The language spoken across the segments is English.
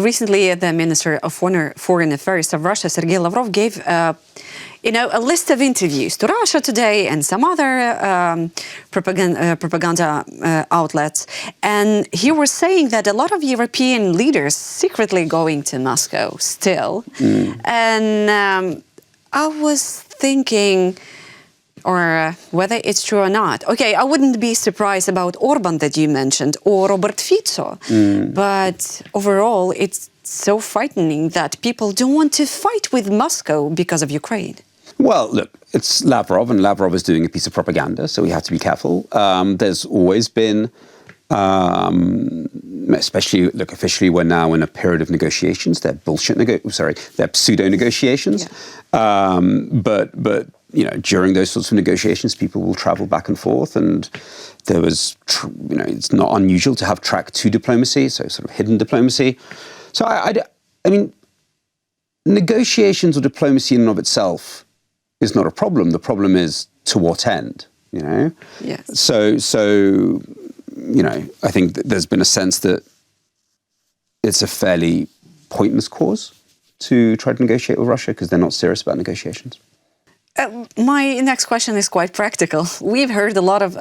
recently, the Minister of Foreign Affairs of Russia, Sergei Lavrov, gave a list of interviews to Russia Today and some other propaganda outlets. And he was saying that a lot of European leaders secretly going to Moscow still. And I was thinking, or whether it's true or not. Okay, I wouldn't be surprised about Orban that you mentioned, or Robert Fico. But overall, it's so frightening that people don't want to fight with Moscow because of Ukraine. Well, look, it's Lavrov, and Lavrov is doing a piece of propaganda, so we have to be careful. There's always been, especially, look, officially we're now in a period of negotiations. They're they're pseudo-negotiations. Yeah. But you know, during those sorts of negotiations, people will travel back and forth, and there was, you know, it's not unusual to have track 2 diplomacy, so sort of hidden diplomacy. So I mean, negotiations or diplomacy in and of itself is not a problem. The problem is to what end, you know? Yes. So you know, I think that there's been a sense that it's a fairly pointless cause to try to negotiate with Russia because they're not serious about negotiations. My next question is quite practical. We've heard a lot of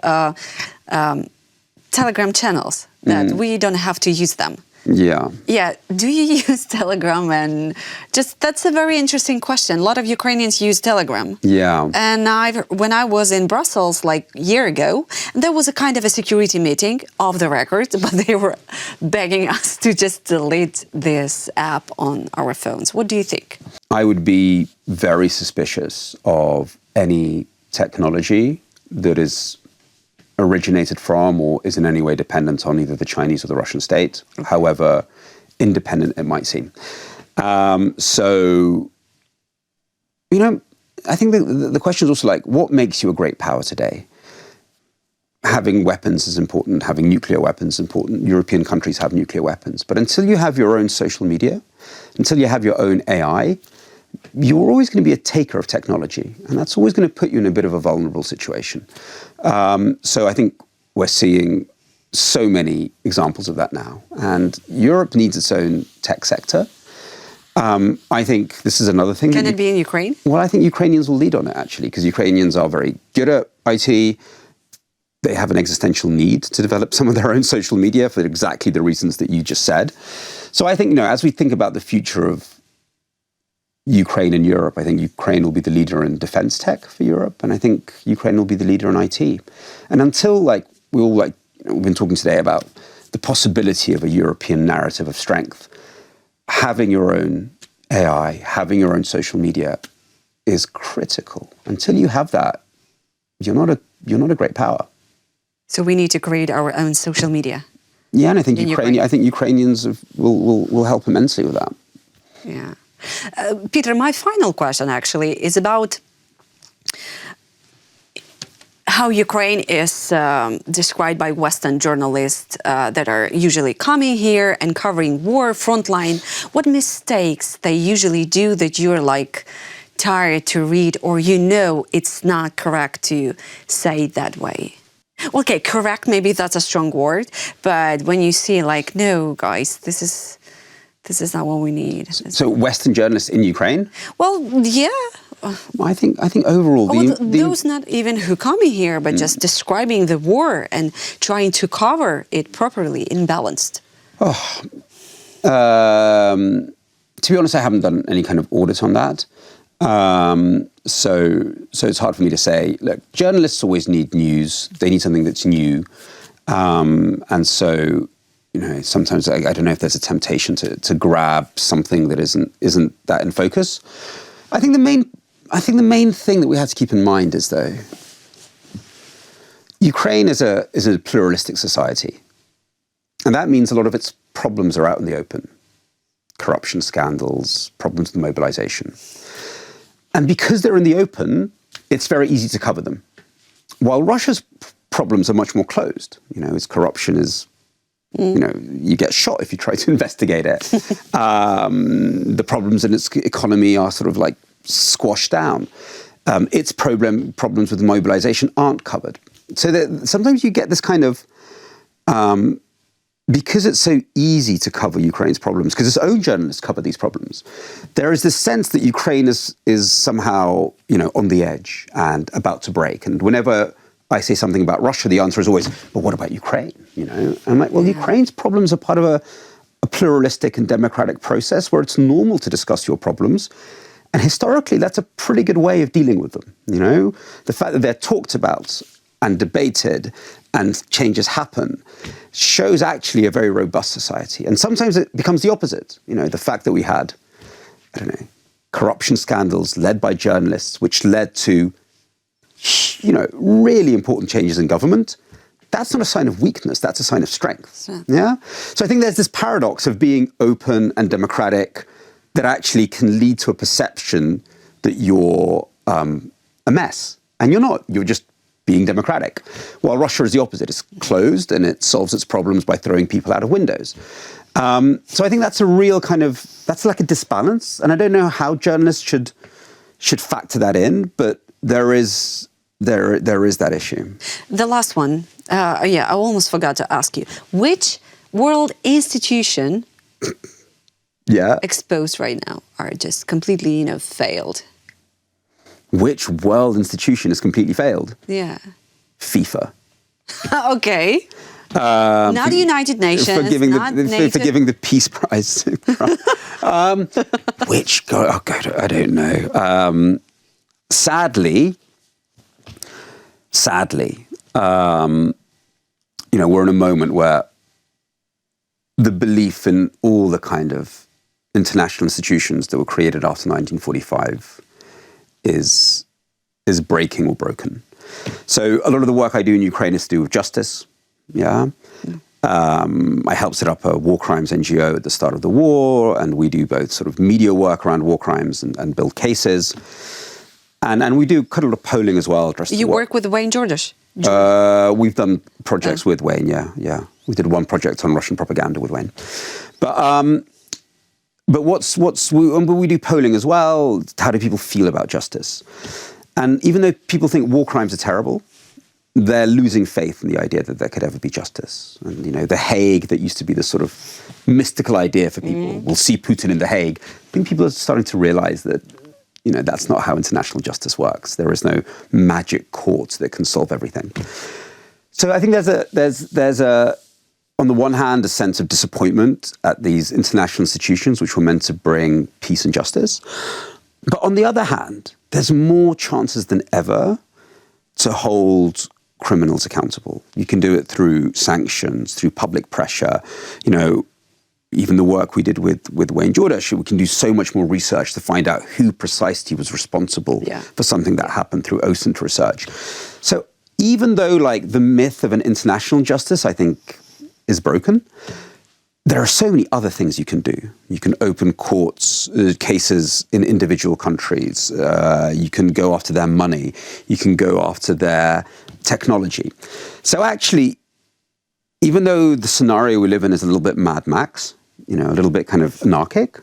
Telegram channels that we don't have to use them. Yeah. Yeah. Do you use Telegram? And that's a very interesting question. A lot of Ukrainians use Telegram. Yeah. And when I was in Brussels like a year ago, there was a kind of a security meeting off the record, but they were begging us to just delete this app on our phones. What do you think? I would be very suspicious of any technology that is originated from or is in any way dependent on either the Chinese or the Russian state, however independent it might seem. So, you know, I think the question is also like, what makes you a great power today? Having weapons is important, having nuclear weapons is important. European countries have nuclear weapons. But until you have your own social media, until you have your own AI, you're always going to be a taker of technology, and that's always going to put you in a bit of a vulnerable situation. So I think we're seeing so many examples of that now, and Europe needs its own tech sector. I think this is another thing. Can it be in Ukraine? Well, I think Ukrainians will lead on it, actually, because Ukrainians are very good at IT. They have an existential need to develop some of their own social media for exactly the reasons that you just said. So I think, you know, as we think about the future of Ukraine and Europe, I think Ukraine will be the leader in defense tech for Europe, and I think Ukraine will be the leader in IT. And until, like, we've been talking today about the possibility of a European narrative of strength, having your own AI, having your own social media is critical. Until you have that, you're not a great power. So we need to create our own social media. Yeah, and I think Ukrainians will help immensely with that. Yeah. Peter, my final question actually is about how Ukraine is described by Western journalists that are usually coming here and covering war frontline. What mistakes they usually do that you're like tired to read, or you know it's not correct to say it that way? Okay, correct, maybe that's a strong word, but when you see like, no, guys, this is not what we need. So Western journalists in Ukraine? Well, yeah. I think overall those not even who come here, but just describing the war and trying to cover it properly and balanced. To be honest, I haven't done any kind of audit on that. So it's hard for me to say. Look, journalists always need news. They need something that's new. And so, you know, sometimes I don't know if there's a temptation to grab something that isn't that in focus. I think the main thing that we have to keep in mind is, though, Ukraine is a pluralistic society, and that means a lot of its problems are out in the open: corruption scandals, problems with mobilization. And because they're in the open, it's very easy to cover them. While Russia's problems are much more closed, you know, its corruption is, you know, you get shot if you try to investigate it. The problems in its economy are sort of like squashed down. Its problems with mobilization aren't covered. So that sometimes you get this kind of because it's so easy to cover Ukraine's problems, because its own journalists cover these problems, there is this sense that Ukraine is somehow, on the edge and about to break. And whenever I say something about Russia, the answer is always, but what about Ukraine? And I'm like, well, Ukraine's problems are part of a pluralistic and democratic process where it's normal to discuss your problems. And historically, that's a pretty good way of dealing with them. The fact that they're talked about and debated and changes happen shows actually a very robust society. And sometimes it becomes the opposite. The fact that we had, corruption scandals led by journalists, which led to, really important changes in government. That's not a sign of weakness, that's a sign of strength. Yeah? So I think there's this paradox of being open and democratic that actually can lead to a perception that you're a mess. And you're not, you're just being democratic. While Russia is the opposite. It's closed and it solves its problems by throwing people out of windows. So I think that's a real that's like a disbalance. And I don't know how journalists should factor that in, but there is that issue. The last one, I almost forgot to ask you. Which world institution exposed right now are just completely, failed? Which world institution has completely failed? Yeah. FIFA. Okay. Not the United Nations. For giving the Peace Prize. Which, God, I don't know. Sadly, we're in a moment where the belief in all the kind of international institutions that were created after 1945 is breaking or broken. So a lot of the work I do in Ukraine is to do with justice. Yeah. I helped set up a war crimes NGO at the start of the war, and we do both sort of media work around war crimes and build cases. And we do quite a lot of polling as well. You work with Wayne George? We've done projects with Wayne, yeah. We did one project on Russian propaganda with Wayne. But we do polling as well. How do people feel about justice? And even though people think war crimes are terrible, they're losing faith in the idea that there could ever be justice. And, The Hague, that used to be this sort of mystical idea for people. We'll see Putin in The Hague. I think people are starting to realize that, that's not how international justice works. There is no magic court that can solve everything. So I think there's on the one hand, a sense of disappointment at these international institutions which were meant to bring peace and justice. But on the other hand, there's more chances than ever to hold criminals accountable. You can do it through sanctions, through public pressure. Even the work we did with Wayne George, we can do so much more research to find out who precisely was responsible for something that happened through OSINT research. So even though the myth of an international justice, I think, is broken, there are so many other things you can do. You can open courts, cases in individual countries. You can go after their money. You can go after their technology. So actually, even though the scenario we live in is a little bit Mad Max, a little bit kind of anarchic,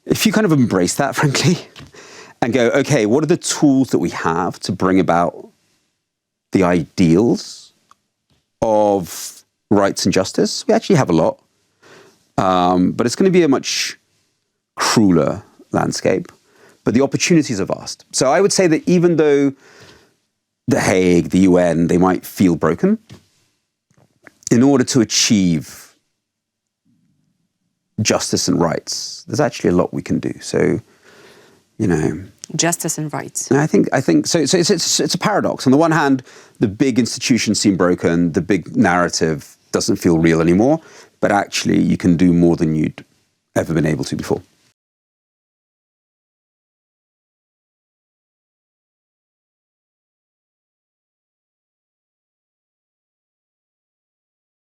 if you kind of embrace that, frankly, and go, okay, what are the tools that we have to bring about the ideals of rights and justice? We actually have a lot. But it's going to be a much crueler landscape. But the opportunities are vast. So I would say that even though The Hague, the UN, they might feel broken, in order to achieve justice and rights, there's actually a lot we can do. So, Justice and rights. And I think so. It's a paradox. On the one hand, the big institutions seem broken. The big narrative doesn't feel real anymore. But actually, you can do more than you'd ever been able to before.